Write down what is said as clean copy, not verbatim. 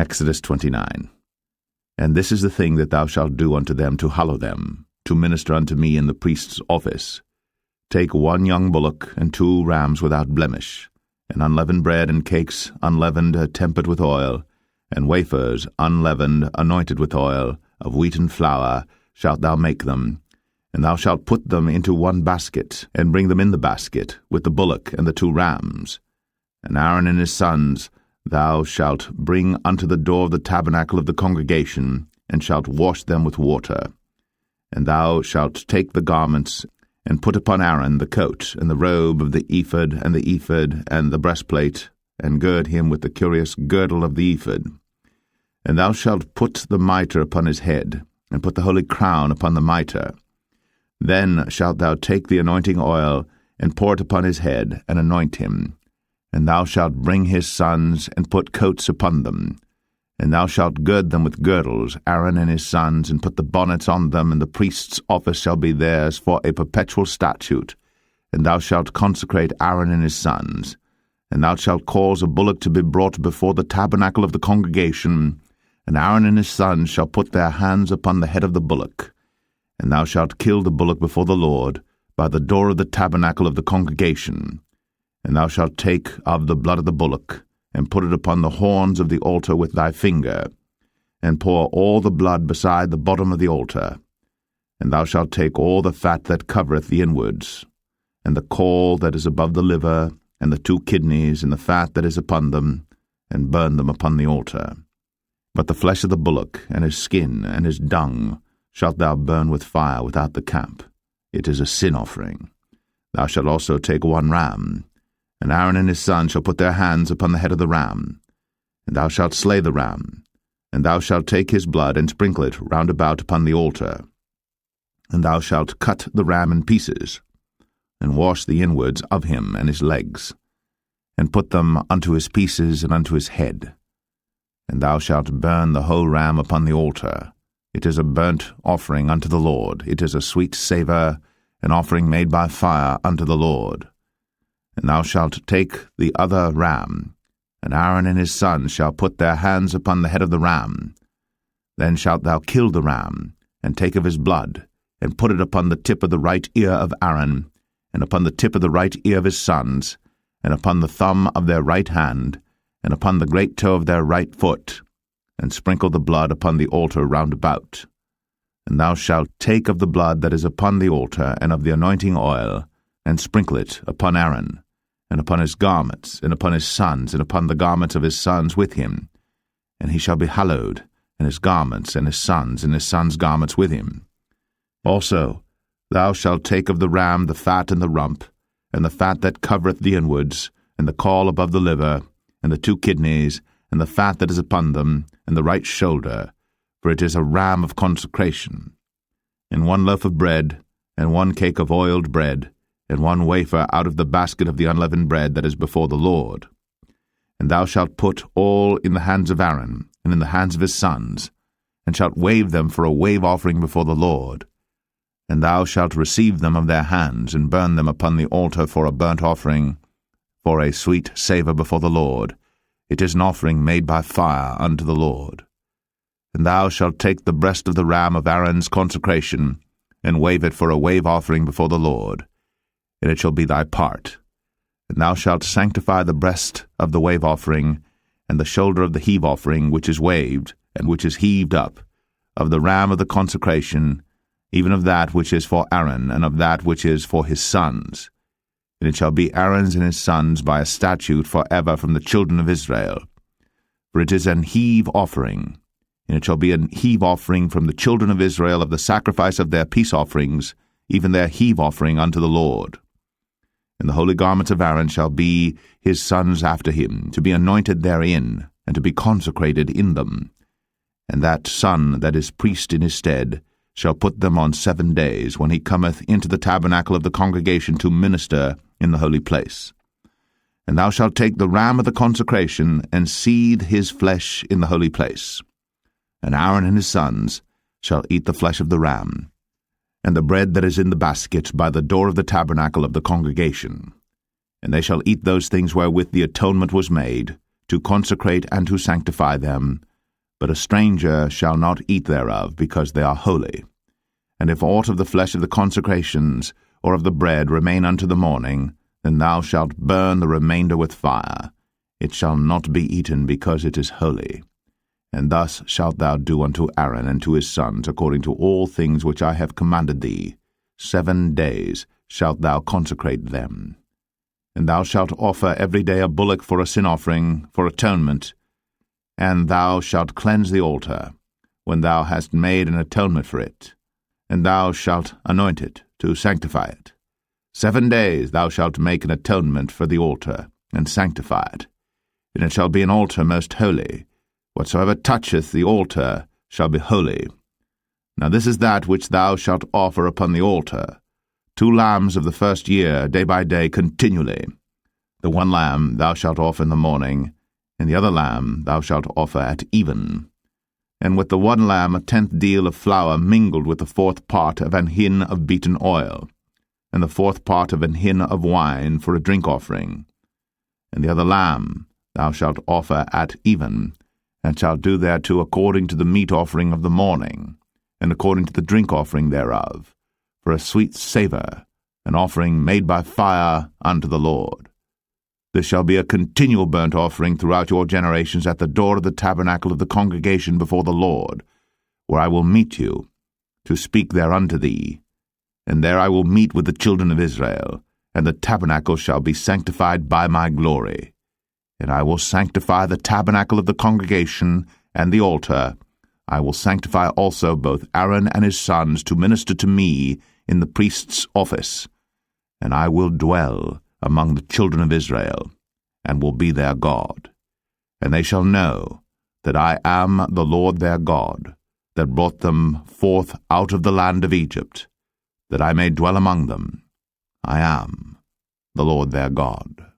Exodus 29. And this is the thing that thou shalt do unto them to hallow them, to minister unto me in the priest's office. Take 1 young bullock and 2 rams without blemish, and unleavened bread and cakes unleavened tempered with oil, and wafers unleavened anointed with oil, of wheaten flour shalt thou make them, and thou shalt put them into 1 basket, and bring them in the basket, with the bullock and the 2 rams. And Aaron and his sons thou shalt bring unto the door of the tabernacle of the congregation, and shalt wash them with water. And thou shalt take the garments, and put upon Aaron the coat, and the robe of the ephod, and the breastplate, and gird him with the curious girdle of the ephod. And thou shalt put the mitre upon his head, and put the holy crown upon the mitre. Then shalt thou take the anointing oil, and pour it upon his head, and anoint him. And thou shalt bring his sons, and put coats upon them. And thou shalt gird them with girdles, Aaron and his sons, and put the bonnets on them, and the priest's office shall be theirs for a perpetual statute. And thou shalt consecrate Aaron and his sons. And thou shalt cause a bullock to be brought before the tabernacle of the congregation, and Aaron and his sons shall put their hands upon the head of the bullock. And thou shalt kill the bullock before the Lord, by the door of the tabernacle of the congregation. And thou shalt take of the blood of the bullock, and put it upon the horns of the altar with thy finger, and pour all the blood beside the bottom of the altar. And thou shalt take all the fat that covereth the inwards, and the caul that is above the liver, and the 2 kidneys, and the fat that is upon them, and burn them upon the altar. But the flesh of the bullock, and his skin, and his dung, shalt thou burn with fire without the camp. It is a sin offering. Thou shalt also take 1 ram, and Aaron and his sons shall put their hands upon the head of the ram. And thou shalt slay the ram, and thou shalt take his blood, and sprinkle it round about upon the altar. And thou shalt cut the ram in pieces, and wash the inwards of him and his legs, and put them unto his pieces and unto his head. And thou shalt burn the whole ram upon the altar. It is a burnt offering unto the Lord. It is a sweet savour, an offering made by fire unto the Lord. And thou shalt take the other ram, and Aaron and his sons shall put their hands upon the head of the ram. Then shalt thou kill the ram, and take of his blood, and put it upon the tip of the right ear of Aaron, and upon the tip of the right ear of his sons, and upon the thumb of their right hand, and upon the great toe of their right foot, and sprinkle the blood upon the altar round about. And thou shalt take of the blood that is upon the altar, and of the anointing oil, and sprinkle it upon Aaron, and upon his garments, and upon his sons, and upon the garments of his sons with him. And he shall be hallowed, and his garments, and his sons' garments with him. Also thou shalt take of the ram the fat and the rump, and the fat that covereth the inwards, and the caul above the liver, and the 2 kidneys, and the fat that is upon them, and the right shoulder, for it is a ram of consecration. And 1 loaf of bread, and 1 cake of oiled bread, and 1 wafer out of the basket of the unleavened bread that is before the Lord. And thou shalt put all in the hands of Aaron, and in the hands of his sons, and shalt wave them for a wave offering before the Lord. And thou shalt receive them of their hands, and burn them upon the altar for a burnt offering, for a sweet savour before the Lord. It is an offering made by fire unto the Lord. And thou shalt take the breast of the ram of Aaron's consecration, and wave it for a wave offering before the Lord. And it shall be thy part. And thou shalt sanctify the breast of the wave offering, and the shoulder of the heave offering, which is waved, and which is heaved up, of the ram of the consecration, even of that which is for Aaron, and of that which is for his sons. And it shall be Aaron's and his sons by a statute for ever from the children of Israel. For it is an heave offering, and it shall be an heave offering from the children of Israel of the sacrifice of their peace offerings, even their heave offering unto the Lord. And the holy garments of Aaron shall be his sons after him, to be anointed therein, and to be consecrated in them. And that son that is priest in his stead shall put them on 7 days, when he cometh into the tabernacle of the congregation to minister in the holy place. And thou shalt take the ram of the consecration, and seethe his flesh in the holy place. And Aaron and his sons shall eat the flesh of the ram, and the bread that is in the basket by the door of the tabernacle of the congregation. And they shall eat those things wherewith the atonement was made, to consecrate and to sanctify them, But a stranger shall not eat thereof, because they are holy. And if aught of the flesh of the consecrations, or of the bread, remain unto the morning, then thou shalt burn the remainder with fire. It shall not be eaten, because it is holy. And thus shalt thou do unto Aaron and to his sons, according to all things which I have commanded thee. 7 days shalt thou consecrate them. And thou shalt offer every day a bullock for a sin offering, for atonement. And thou shalt cleanse the altar, when thou hast made an atonement for it. And thou shalt anoint it, to sanctify it. 7 days thou shalt make an atonement for the altar, and sanctify it. And it shall be an altar most holy. Whatsoever toucheth the altar shall be holy. Now this is that which thou shalt offer upon the altar: 2 lambs of the first year, day by day, continually. The 1 lamb thou shalt offer in the morning, and the other lamb thou shalt offer at even. And with the 1 lamb 1/10 deal of flour mingled with the 4th part of an hin of beaten oil, and the 4th part of an hin of wine for a drink offering. And the other lamb thou shalt offer at even, and shalt do thereto according to the meat offering of the morning, and according to the drink offering thereof, for a sweet savour, an offering made by fire unto the Lord. This shall be a continual burnt offering throughout your generations at the door of the tabernacle of the congregation before the Lord, where I will meet you, to speak there unto thee. And there I will meet with the children of Israel, and the tabernacle shall be sanctified by my glory. And I will sanctify the tabernacle of the congregation and the altar. I will sanctify also both Aaron and his sons to minister to me in the priest's office. And I will dwell among the children of Israel, and will be their God. And they shall know that I am the Lord their God, that brought them forth out of the land of Egypt, that I may dwell among them. I am the Lord their God.